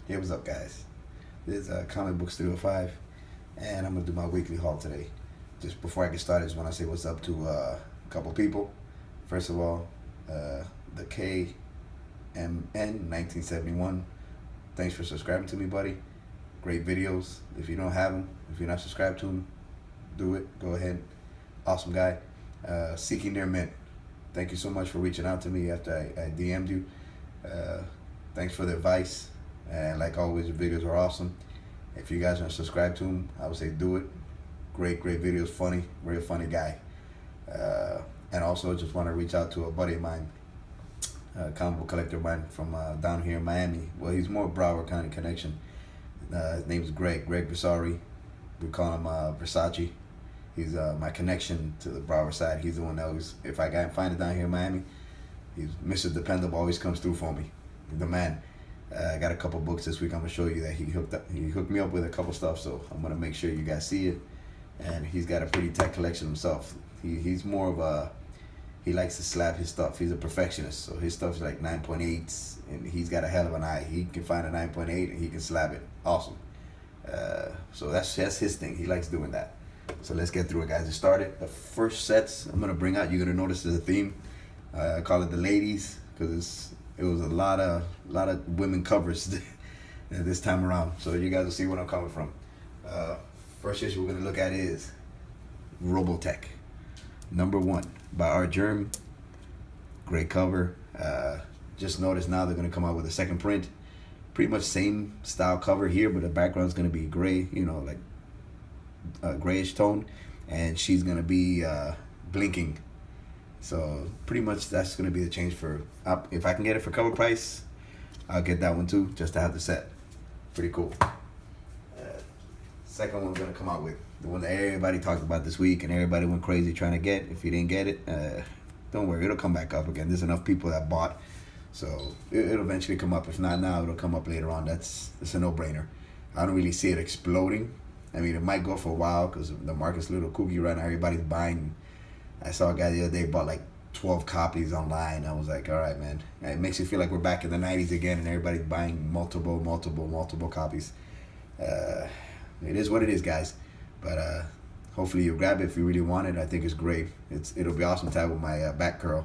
Hey, what's up, guys? This is Comic Books 305, and I'm gonna do my weekly haul today. Just before I get started, I just want to say what's up to a couple people. First of all, the KMN 1971. Thanks for subscribing to me, buddy. Great videos. If you don't have them, if you're not subscribed to them, do it. Go ahead. Awesome guy. Seeking Near Mint. Thank you so much for reaching out to me after I DM'd you. Uh, Thanks for the advice. And like always, the videos are awesome. If you guys aren't subscribed to him, I would say do it. Great videos, funny, real funny guy. And also just want to reach out to a buddy of mine, a comic book collector of mine from down here in Miami. Well, he's more Broward County connection. His name is Greg Visari. We call him Versace. He's my connection to the Broward side. He's the one that always, if I can't find it down here in Miami, he's Mr. Dependable, always comes through for me. The man. I got a couple books this week. I'm gonna show you that he hooked me up with a couple stuff, so I'm gonna make sure you guys see it. And he's got a pretty tight collection himself. He's more of a, he likes to slap his stuff. He's a perfectionist, so his stuff's like 9.8s, and he's got a hell of an eye. He can find a 9.8 and he can slap it. Awesome. So that's his thing. He likes doing that. So let's get through it, guys. To start it, the first sets I'm gonna bring out, you're gonna notice there's a theme. I call it the ladies because it was a lot of women covers this time around. So you guys will see where I'm coming from. First issue we're gonna look at is Robotech, #1 by Artgerm. Great cover. Just notice now they're gonna come out with a second print. Pretty much same style cover here, but the background's gonna be gray, like a grayish tone, and she's gonna be blinking. So pretty much that's gonna be the change for. If I can get it for cover price, I'll get that one too, just to have the set. Pretty cool. Second one we're gonna come out with, the one that everybody talked about this week and everybody went crazy trying to get. If you didn't get it, don't worry, it'll come back up again. There's enough people that bought, so it'll eventually come up. If not now, it'll come up later on. It's a no-brainer. I don't really see it exploding. I mean, it might go for a while because the market's a little kooky right now. Everybody's buying. I saw a guy the other day bought like 12 copies online. I was like, all right, man. It makes you feel like we're back in the 90s again and everybody's buying multiple copies. It is what it is, guys. But hopefully you'll grab it if you really want it. I think it's great. It'll be awesome to have with my Batgirl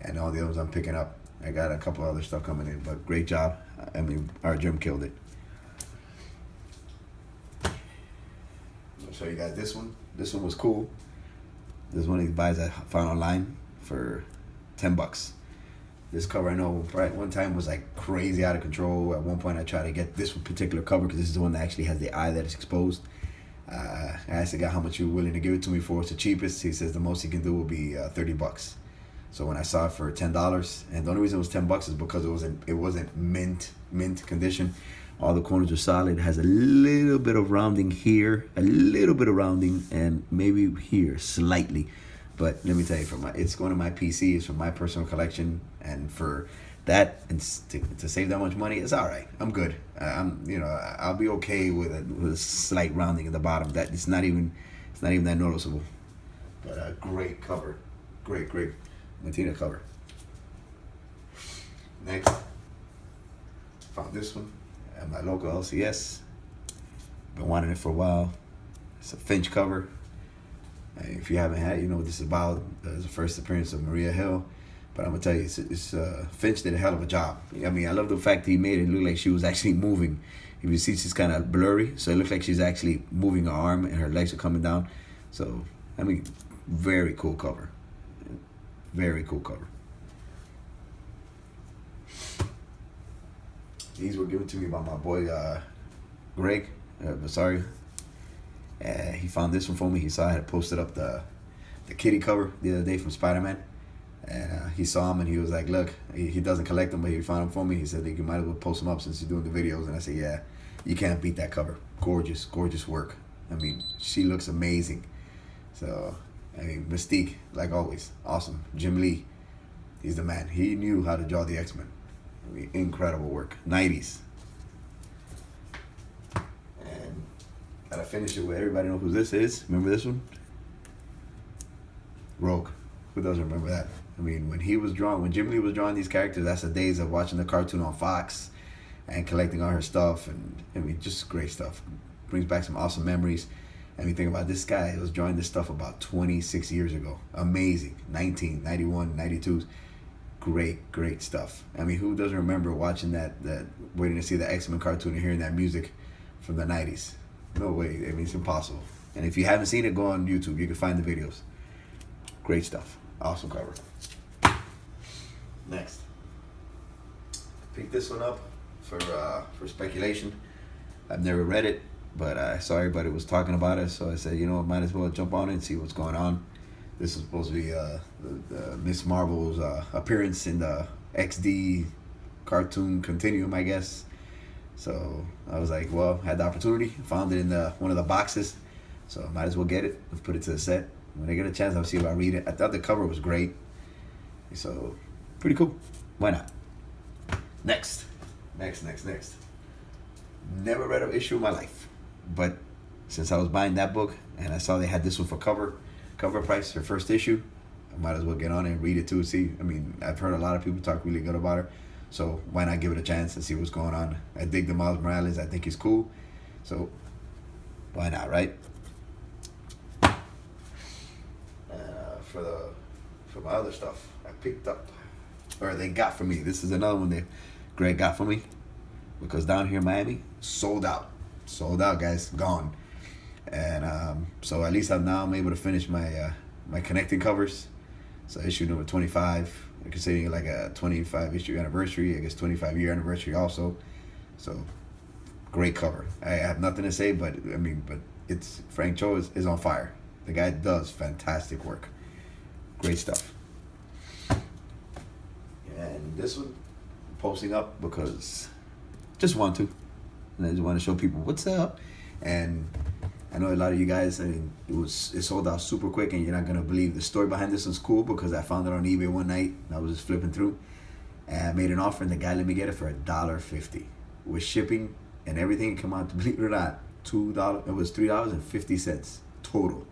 and all the others I'm picking up. I got a couple other stuff coming in, but great job. I mean, our Jim killed it. I'll show you guys this one. This one was cool. This is one of these buys I found online for $10. This cover, I know, right, one time was like crazy out of control. At one point I tried to get this particular cover because this is the one that actually has the eye that is exposed. I asked the guy how much he was willing to give it to me for. It's the cheapest. He says the most he can do will be $30. So when I saw it for $10, and the only reason it was $10 is because it wasn't mint condition. All the corners are solid. It has a little bit of rounding here, and maybe here slightly. But let me tell you, it's going to my PC. It's for my personal collection, and for that, and to save that much money, it's all right. I'm good. I'll be okay with a slight rounding at the bottom. That it's not even that noticeable. But a great cover, great Matina cover. Next, found this one at my local LCS. Been wanting it for a while. It's a Finch cover. If you haven't had it, you know what this is about. It's the first appearance of Maria Hill. But I'm going to tell you, Finch did a hell of a job. I mean, I love the fact that he made it look like she was actually moving. If you see, she's kind of blurry, so it looks like she's actually moving her arm and her legs are coming down. So, I mean, very cool cover. Very cool cover. These were given to me by my boy Greg Vasari. He found this one for me. He saw I had posted up the kitty cover the other day from Spider-Man. And he saw him and he was like, look, he doesn't collect them, but he found them for me. He said, you might as well post them up since you're doing the videos. And I said, yeah, you can't beat that cover. Gorgeous work. I mean, she looks amazing. So, I mean, Mystique, like always, awesome. Jim Lee, he's the man. He knew how to draw the X-Men. I mean, incredible work. 90s. And gotta finish it with everybody know who this is. Remember this one? Rogue. Who doesn't remember that? I mean, when Jim Lee was drawing these characters, that's the days of watching the cartoon on Fox, and collecting all her stuff, and I mean, just great stuff. Brings back some awesome memories. And you think about this guy was drawing this stuff about 26 years ago. Amazing. 1991, 92. Great stuff. I mean, who doesn't remember watching that waiting to see the X-Men cartoon and hearing that music from the 90s? No way. I mean, it's impossible. And if you haven't seen it, go on YouTube. You can find the videos. Great stuff. Awesome cover. Next. Pick this one up for speculation. I've never read it, but I saw everybody was talking about it, so I said, you know, might as well jump on it and see what's going on. This is supposed to be the Miss Marvel's appearance in the XD cartoon continuum, I guess. So I was like, well, had the opportunity, found it in one of the boxes, so I might as well get it and put it to the set. When I get a chance, I'll see if I read it. I thought the cover was great, so pretty cool. Why not? Next. Never read an issue in my life, but since I was buying that book and I saw they had this one for cover price, their first issue, I might as well get on it and read it too. See, I mean, I've heard a lot of people talk really good about her, so why not give it a chance and see what's going on? I dig the Miles Morales. I think he's cool, so why not, right? For my other stuff, I picked up, or they got for me. This is another one that Greg got for me, because down here in Miami, sold out, guys, gone. And so at least I'm able to finish my my connecting covers. So issue number 25, I'm considering like a 25 issue anniversary, I guess 25-year anniversary also. So great cover. I have nothing to say, but I mean, it's Frank Cho is on fire. The guy does fantastic work. Great stuff. And this one, posting up because just want to. And I just want to show people what's up. And I know a lot of you guys, I mean, it sold out super quick, and you're not gonna believe the story behind this one's cool, because I found it on eBay one night and I was just flipping through, and I made an offer, and the guy let me get it for $1.50 with shipping and everything. It came out to, believe it or not, $2. It was $3.50 total.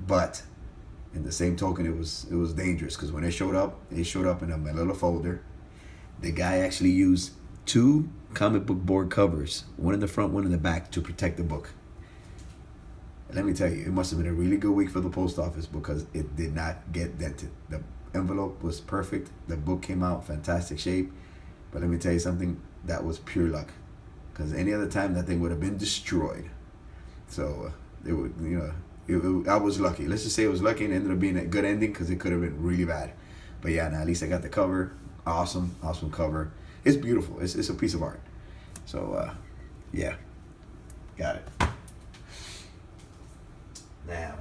But in the same token, it was dangerous, because when it showed up in a little folder. The guy actually used 2 comic book board covers, one in the front, one in the back, to protect the book. Let me tell you, it must have been a really good week for the post office, because it did not get dented. The envelope was perfect. The book came out fantastic shape. But let me tell you something, that was pure luck, because any other time that thing would have been destroyed. So it would, you know, I was lucky. Let's just say it was lucky, and it ended up being a good ending, because it could have been really bad. But yeah, now at least I got the cover. Awesome cover. It's beautiful. It's a piece of art. So yeah, got it. Now,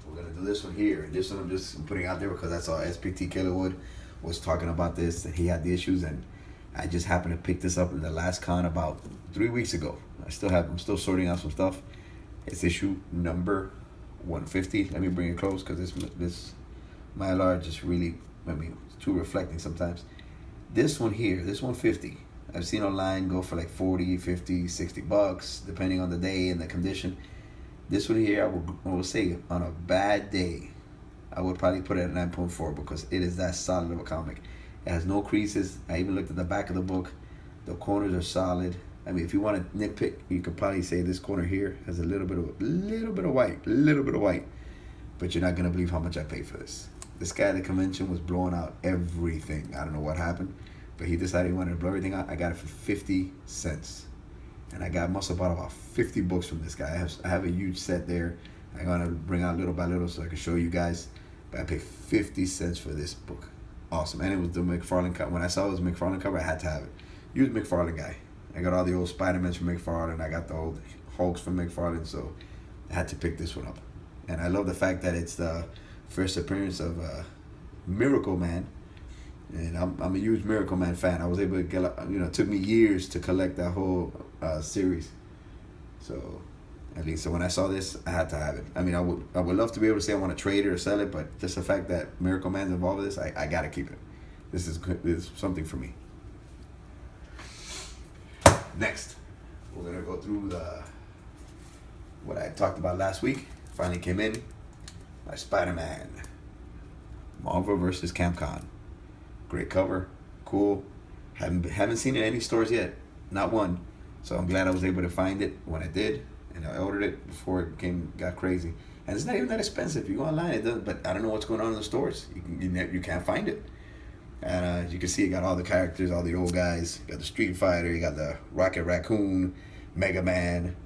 we're gonna do this one here. This one I'm just putting out there because I saw SPT Killerwood was talking about this, and he had the issues, and I just happened to pick this up in the last con about 3 weeks ago. I'm still sorting out some stuff. It's issue number 150. Let me bring it close, because this my large is really, I mean, it's too reflecting sometimes. This one here, this 150, I've seen online go for like 40, 50, 60 bucks, depending on the day and the condition. This one here, I will say, on a bad day, I would probably put it at 9.4, because it is that solid of a comic. It has no creases. I even looked at the back of the book. The corners are solid. I mean, if you want to nitpick, you could probably say this corner here has a little bit of white. But you're not gonna believe how much I paid for this. This guy at the convention was blowing out everything. I don't know what happened, but he decided he wanted to blow everything out. I got it for 50 cents. And I must have bought about 50 books from this guy. I have a huge set there. I'm gonna bring out little by little so I can show you guys. But I paid 50 cents for this book. Awesome. And it was the McFarlane cover. When I saw it was McFarlane cover, I had to have it. Huge McFarlane guy. I got all the old Spider-Mans from McFarlane. I got the old Hulks from McFarlane, so I had to pick this one up. And I love the fact that it's the first appearance of Miracle Man. And I'm a huge Miracle Man fan. I was able to get, it took me years to collect that whole series. So at least, so when I saw this, I had to have it. I mean, I would love to be able to say I want to trade it or sell it, but just the fact that Miracle Man's involved with this, I gotta keep it. This is something for me. Next, we're gonna go through what I talked about last week. Finally came in, my Spider-Man, Marvel vs. Capcom. Great cover, cool. Haven't seen it in any stores yet, not one. So I'm glad I was able to find it when I did, and I ordered it before it got crazy. And it's not even that expensive. You go online, it doesn't. But I don't know what's going on in the stores. You can't find it. And you can see it got all the characters, all the old guys. You got the Street Fighter, you got the Rocket Raccoon, Mega Man,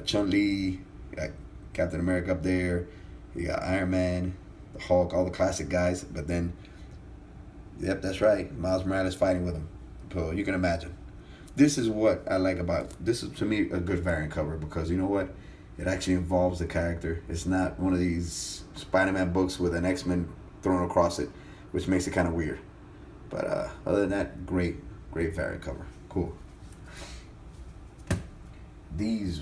Chun-Li, you got Captain America up there, you got Iron Man, the Hulk, all the classic guys. But then, yep, that's right, Miles Morales fighting with him. So you can imagine. This is what I like about, this is to me a good variant cover, because you know what? It actually involves the character. It's not one of these Spider-Man books with an X-Men thrown across it, which makes it kind of weird. But other than that, great variant cover. Cool. These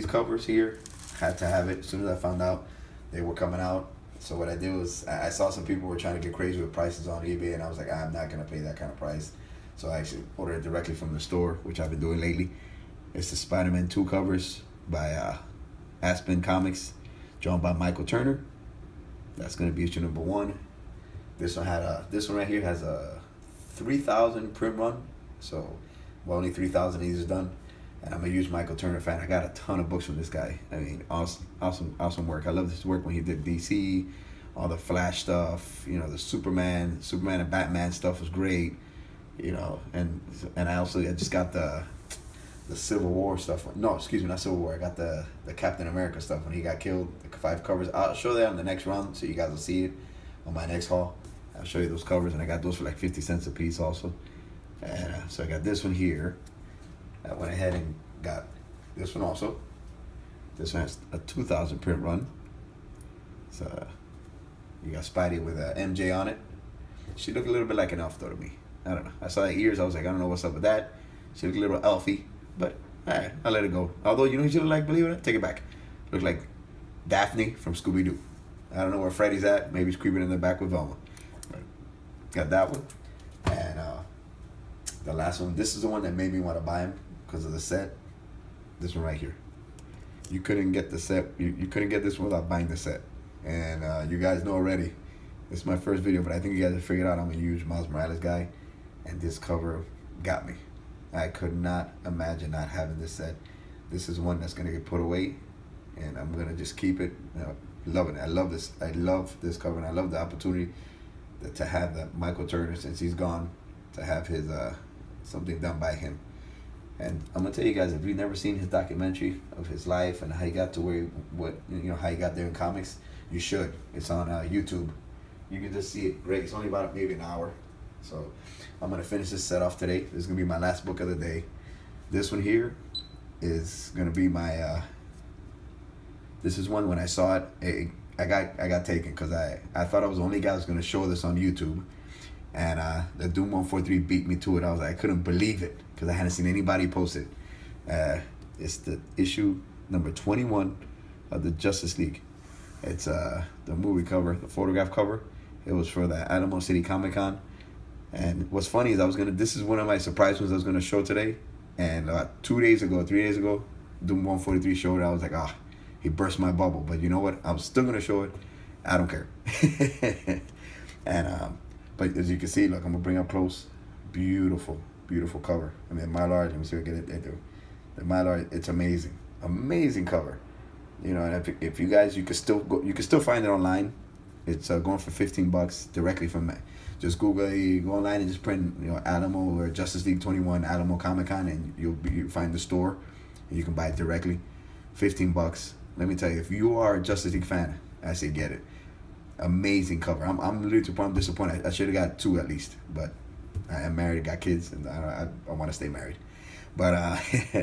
covers here. Had to have it as soon as I found out they were coming out. So what I did was I saw some people were trying to get crazy with prices on eBay, and I was like, I'm not gonna pay that kind of price. So I actually ordered it directly from the store, which I've been doing lately. It's the Spider-Man 2 covers by Aspen Comics, drawn by Michael Turner. That's gonna be issue number 1. This one right here has a 3,000 print run, so only 3,000 of these is done. And I'm a huge Michael Turner fan. I got a ton of books from this guy. I mean, awesome work. I love this work when he did DC, all the Flash stuff. The Superman and Batman stuff was great. And I just got the Civil War stuff. No, excuse me, not Civil War. I got the Captain America stuff when he got killed. The 5 covers. I'll show that on the next run, so you guys will see it on my next haul. I'll show you those covers, and I got those for like 50 cents a piece also. And so I got this one here. I went ahead and got this one also. This one has a 2,000 print run. So you got Spidey with MJ on it. She looked a little bit like an elf though to me. I don't know. I saw the ears. I was like, I don't know what's up with that. She looked a little elfy, but alright, I'll let it go. Although you know who she looked like, believe it or not, take it back. Looked like Daphne from Scooby-Doo. I don't know where Freddy's at. Maybe he's creeping in the back with Velma. But got that one. And the last one, this is the one that made me want to buy him because of the set. This one right here. You couldn't get the set. You couldn't get this one without buying the set. And you guys know already. This is my first video, but I think you guys have figured out I'm a huge Miles Morales guy. And this cover got me. I could not imagine not having this set. This is one that's going to get put away. And I'm going to just keep it. Loving it. I love this. I love this cover. And I love the opportunity to have that Michael Turner, since he's gone, to have his something done by him. And I'm gonna tell you guys, if you've never seen his documentary of his life and how he got to how he got there in comics, you should. It's on YouTube. You can just see it. Great. It's only about maybe an hour. So I'm gonna finish this set off today. This is gonna be my last book of the day. This one here is gonna be my. This is one when I saw it, I got taken because I thought I was the only guy who was gonna show this on YouTube. And the Doom 143 beat me to it. I was like, I couldn't believe it because I hadn't seen anybody post it. It's the issue number 21 of the Justice League. It's the movie cover, the photograph cover. It was for the Alamo City Comic Con. And what's funny is this is one of my surprise ones I was gonna show today. And 3 days ago, Doom 143 showed it. I was like, he burst my bubble. But you know what? I'm still gonna show it. I don't care. And but as you can see, look, I'm gonna bring up close. Beautiful cover. I mean, Mylar. Let me see if I get it. They do. The Mylar. It's amazing cover. And if you guys, you can still find it online. It's going for $15 directly from me. Just Google it, you go online and just print Alamo or Justice League 21 Alamo Comic Con, and you'll find the store, and you can buy it directly. $15. Let me tell you, if you are a Justice League fan, I say get it. Amazing cover. I'm literally to the point I'm disappointed. I should have got 2 at least, but I am married, got kids, and I want to stay married. But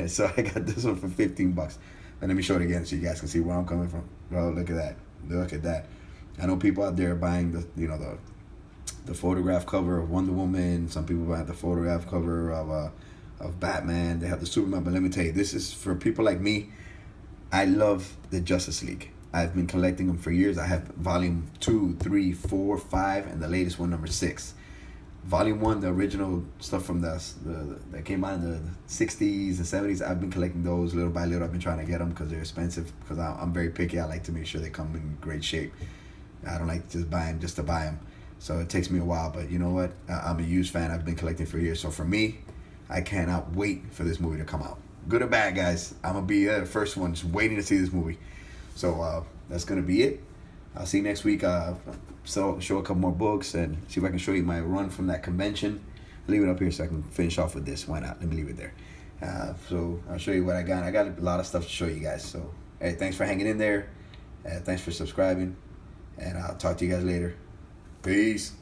so I got this one for $15. And let me show it again so you guys can see where I'm coming from. Bro, look at that. Look at that. I know people out there buying the photograph cover of Wonder Woman. Some people buy the photograph cover of Batman. They have the Superman. But let me tell you, this is for people like me. I love the Justice League. I've been collecting them for years. I have volume 2, 3, 4, 5, and the latest one, number 6. Volume 1, the original stuff from that came out in the 60s and 70s. I've been collecting those little by little. I've been trying to get them because they're expensive. Because I'm very picky. I like to make sure they come in great shape. I don't like just buy them just to buy them. So it takes me a while, but you know what? I'm a used fan. I've been collecting for years. So for me, I cannot wait for this movie to come out. Good or bad, guys. I'm going to be the first one just waiting to see this movie. So that's going to be it. I'll see you next week. Show a couple more books and see if I can show you my run from that convention. Leave it up here so I can finish off with this. Why not? Let me leave it there. So I'll show you what I got. I got a lot of stuff to show you guys. So, hey, thanks for hanging in there. Thanks for subscribing. And I'll talk to you guys later. Peace.